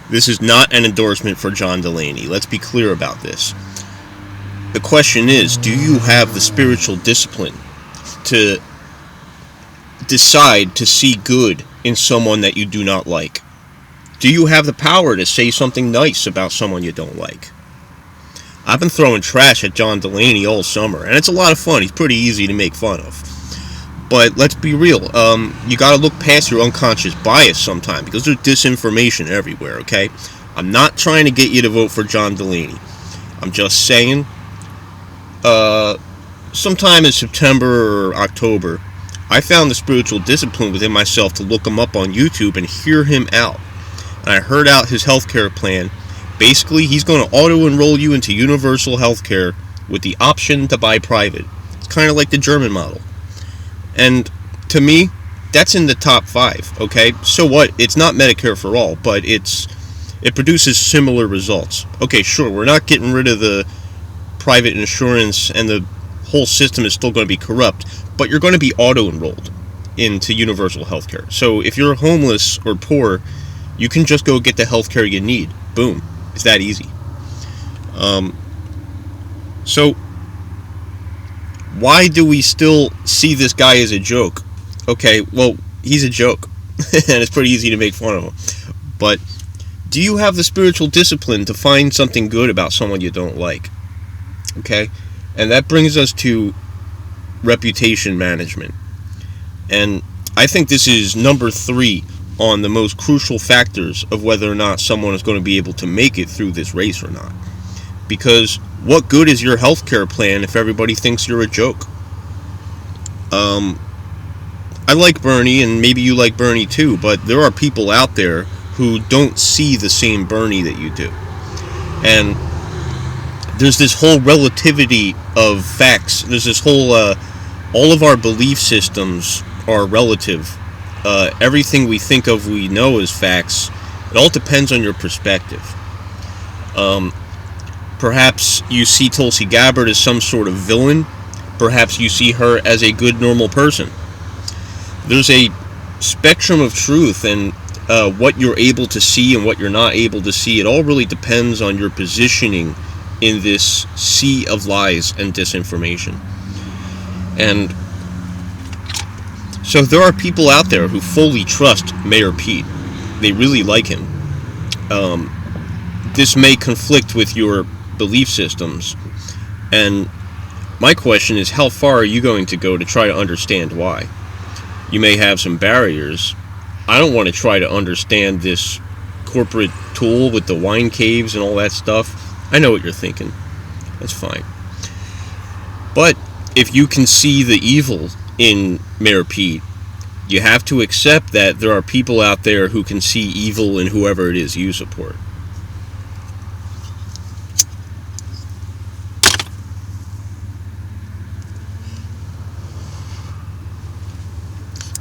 This is not an endorsement for John Delaney. Let's be clear about this. The question is, do you have the spiritual discipline to decide to see good in someone that you do not like? Do you have the power to say something nice about someone you don't like? I've been throwing trash at John Delaney all summer, and it's a lot of fun. He's pretty easy to make fun of. But let's be real. You gotta look past your unconscious bias sometimes, because there's disinformation everywhere, okay? I'm not trying to get you to vote for John Delaney. I'm just saying, sometime in September or October, I found the spiritual discipline within myself to look him up on YouTube and hear him out. And I heard out his healthcare plan. Basically, he's going to auto-enroll you into universal healthcare with the option to buy private. It's kind of like the German model. And to me, that's in the top 5, okay? So what? It's not Medicare for all, but it produces similar results. Okay, sure, we're not getting rid of the private insurance, and the whole system is still going to be corrupt, but you're going to be auto-enrolled into universal healthcare. So if you're homeless or poor, you can just go get the healthcare you need. Boom. It's that easy. So why do we still see this guy as a joke? Okay, well, he's a joke, and it's pretty easy to make fun of him. But do you have the spiritual discipline to find something good about someone you don't like? Okay? And that brings us to reputation management. And I think this is number 3 on the most crucial factors of whether or not someone is going to be able to make it through this race or not. Because what good is your healthcare plan if everybody thinks you're a joke? I like Bernie, and maybe you like Bernie too, but there are people out there who don't see the same Bernie that you do. And there's this whole relativity of facts. There's this whole, all of our belief systems are relative. Everything we think of, we know as facts. It all depends on your perspective. Perhaps you see Tulsi Gabbard as some sort of villain. Perhaps you see her as a good, normal person. There's a spectrum of truth, and what you're able to see and what you're not able to see, it all really depends on your positioning in this sea of lies and disinformation. And so there are people out there who fully trust Mayor Pete. They really like him. This may conflict with your belief systems. And my question is, how far are you going to go to try to understand why? You may have some barriers. I don't want to try to understand this corporate tool with the wine caves and all that stuff. I know what you're thinking. That's fine. But if you can see the evil in Mayor Pete, you have to accept that there are people out there who can see evil in whoever it is you support.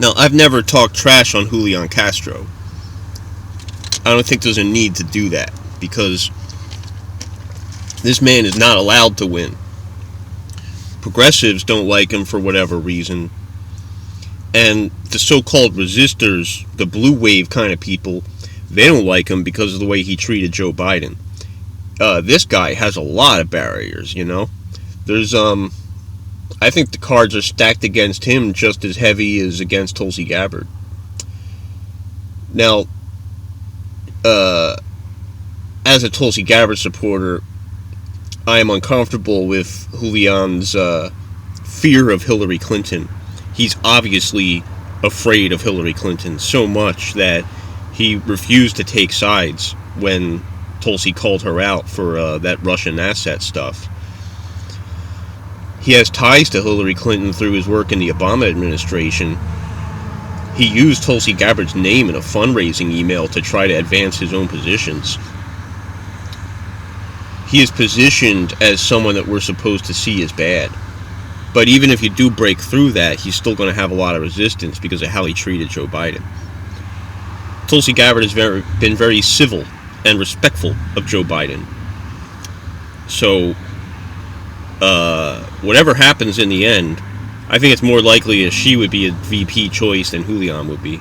Now, I've never talked trash on Julian Castro. I don't think there's a need to do that, because this man is not allowed to win. Progressives don't like him for whatever reason. And the so-called resistors, the blue wave kind of people, they don't like him because of the way he treated Joe Biden. This guy has a lot of barriers, you know. There's, I think the cards are stacked against him just as heavy as against Tulsi Gabbard. Now, as a Tulsi Gabbard supporter, I am uncomfortable with Julian's fear of Hillary Clinton. He's obviously afraid of Hillary Clinton so much that he refused to take sides when Tulsi called her out for that Russian asset stuff. He has ties to Hillary Clinton through his work in the Obama administration. He used Tulsi Gabbard's name in a fundraising email to try to advance his own positions. He is positioned as someone that we're supposed to see as bad. But even if you do break through that, he's still going to have a lot of resistance because of how he treated Joe Biden. Tulsi Gabbard has been very civil and respectful of Joe Biden. So, whatever happens in the end, I think it's more likely that she would be a VP choice than Julian would be.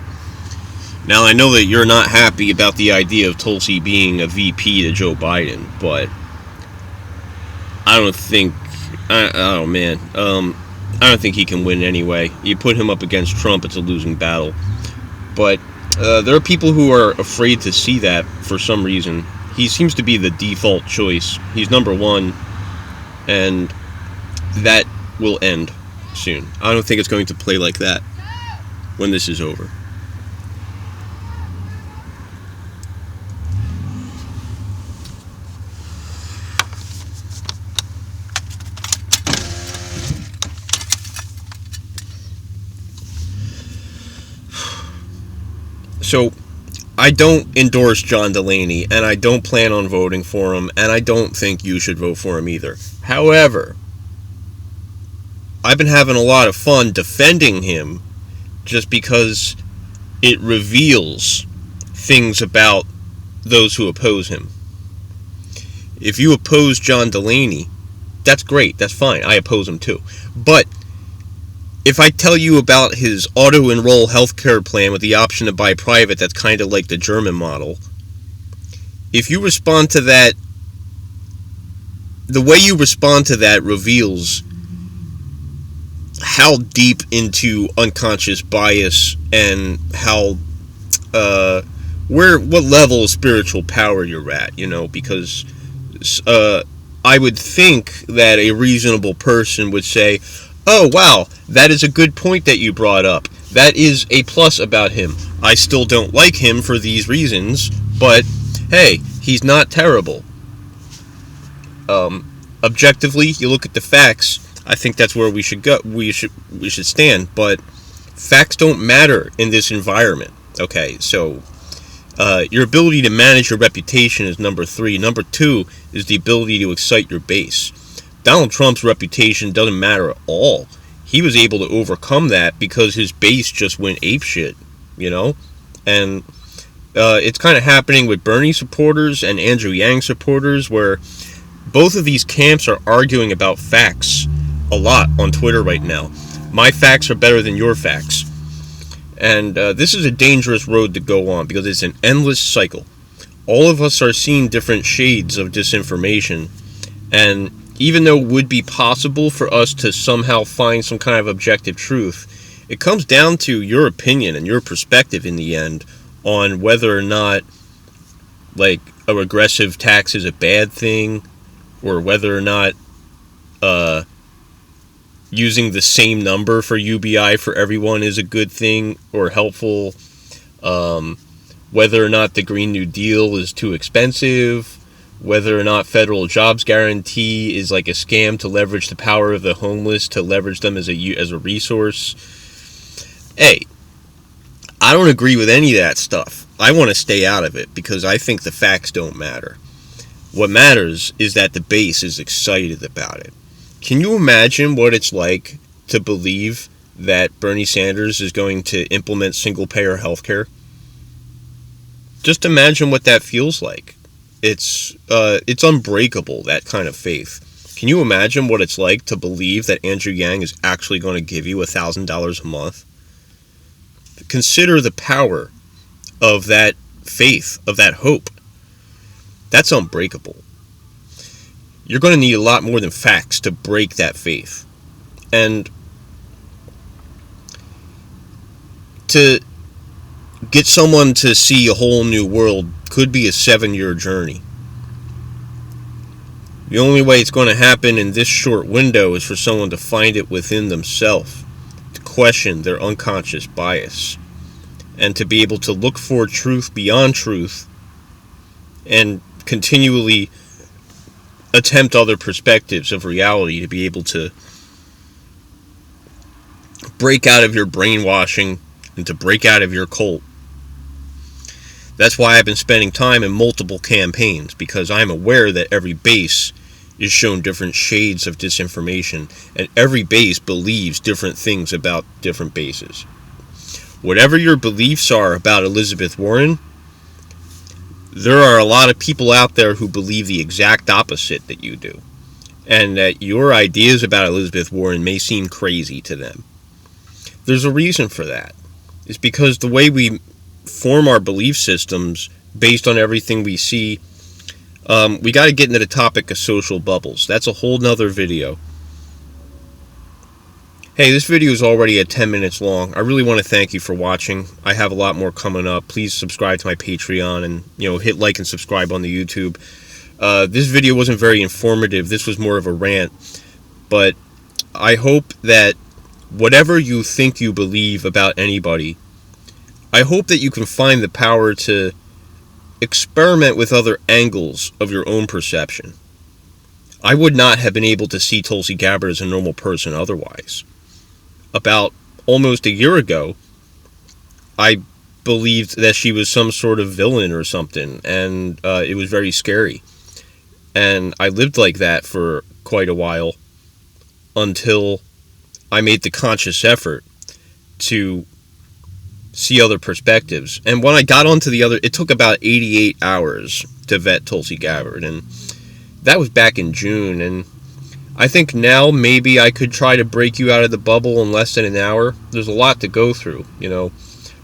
Now, I know that you're not happy about the idea of Tulsi being a VP to Joe Biden, but I don't think, oh man, I don't think he can win anyway. You put him up against Trump, it's a losing battle. But there are people who are afraid to see that for some reason. He seems to be the default choice. He's number one, and that will end soon. I don't think it's going to play like that when this is over. So, I don't endorse John Delaney, and I don't plan on voting for him, and I don't think you should vote for him either. However, I've been having a lot of fun defending him just because it reveals things about those who oppose him. If you oppose John Delaney, that's great, that's fine, I oppose him too. But if I tell you about his auto-enroll healthcare plan with the option to buy private, that's kind of like the German model, if you respond to that, the way you respond to that reveals how deep into unconscious bias and how, what level of spiritual power you're at, because I would think that a reasonable person would say, oh, wow, that is a good point that you brought up. That is a plus about him. I still don't like him for these reasons, but hey, he's not terrible. Objectively, you look at the facts, I think that's where we should go. We should stand, but facts don't matter in this environment. Okay, so your ability to manage your reputation is number 3. Number 2 is the ability to excite your base. Donald Trump's reputation doesn't matter at all. He was able to overcome that because his base just went apeshit, And it's kind of happening with Bernie supporters and Andrew Yang supporters, where both of these camps are arguing about facts a lot on Twitter right now. My facts are better than your facts. And this is a dangerous road to go on because it's an endless cycle. All of us are seeing different shades of disinformation, and even though it would be possible for us to somehow find some kind of objective truth, it comes down to your opinion and your perspective in the end on whether or not, like, a regressive tax is a bad thing, or whether or not using the same number for UBI for everyone is a good thing or helpful, whether or not the Green New Deal is too expensive, whether or not federal jobs guarantee is like a scam to leverage the power of the homeless, to leverage them as a resource. Hey, I don't agree with any of that stuff. I want to stay out of it because I think the facts don't matter. What matters is that the base is excited about it. Can you imagine what it's like to believe that Bernie Sanders is going to implement single-payer healthcare? Just imagine what that feels like. It's unbreakable, that kind of faith. Can you imagine what it's like to believe that Andrew Yang is actually going to give you $1,000 a month? Consider the power of that faith, of that hope. That's unbreakable. You're going to need a lot more than facts to break that faith. And to get someone to see a whole new world could be a 7-year journey. The only way it's going to happen in this short window is for someone to find it within themselves, to question their unconscious bias, and to be able to look for truth beyond truth and continually attempt other perspectives of reality, to be able to break out of your brainwashing and to break out of your cult. That's why I've been spending time in multiple campaigns, because I'm aware that every base is shown different shades of disinformation, and every base believes different things about different bases. Whatever your beliefs are about Elizabeth Warren, there are a lot of people out there who believe the exact opposite that you do, and that your ideas about Elizabeth Warren may seem crazy to them. There's a reason for that. It's because the way we form our belief systems based on everything we see, we got to get into the topic of social bubbles. That's a whole nother video. Hey, this video is already at 10 minutes long. I really want to thank you for watching. I have a lot more coming up. Please subscribe to my Patreon and, hit like and subscribe on the YouTube. This video wasn't very informative. This was more of a rant. But I hope that whatever you think you believe about anybody, I hope that you can find the power to experiment with other angles of your own perception. I would not have been able to see Tulsi Gabbard as a normal person otherwise. About almost a year ago, I believed that she was some sort of villain or something, and it was very scary. And I lived like that for quite a while until I made the conscious effort to see other perspectives. And when I got onto the other, it took about 88 hours to vet Tulsi Gabbard, and that was back in June. And I think now maybe I could try to break you out of the bubble in less than an hour. There's a lot to go through,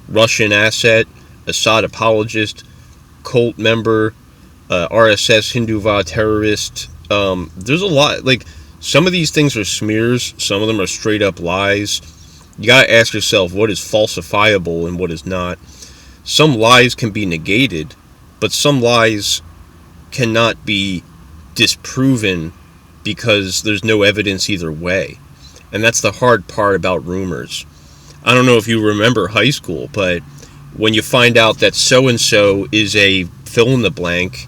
Russian asset, Assad apologist, cult member, RSS Hinduva terrorist. There's a lot. Like, some of these things are smears. Some of them are straight up lies. You gotta ask yourself what is falsifiable and what is not. Some lies can be negated, but some lies cannot be disproven because there's no evidence either way. And that's the hard part about rumors. I don't know if you remember high school, but when you find out that so-and-so is a fill-in-the-blank,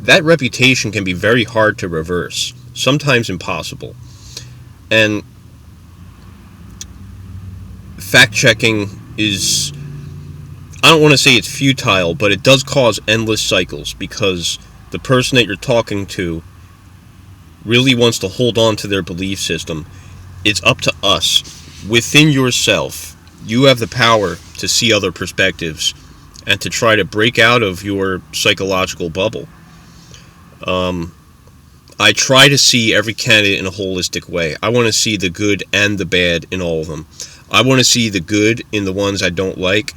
that reputation can be very hard to reverse, sometimes impossible. And fact-checking is, I don't want to say it's futile, but it does cause endless cycles because the person that you're talking to really wants to hold on to their belief system. It's up to us. Within yourself, you have the power to see other perspectives and to try to break out of your psychological bubble. I try to see every candidate in a holistic way. I want to see the good and the bad in all of them. I want to see the good in the ones I don't like,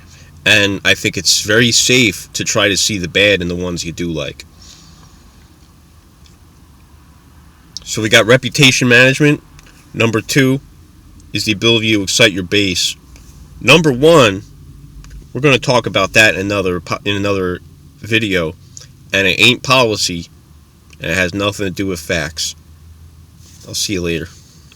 and I think it's very safe to try to see the bad in the ones you do like. So we got reputation management. Number 2 is the ability to excite your base. Number 1, we're going to talk about that in another video, and it ain't policy, and it has nothing to do with facts. I'll see you later.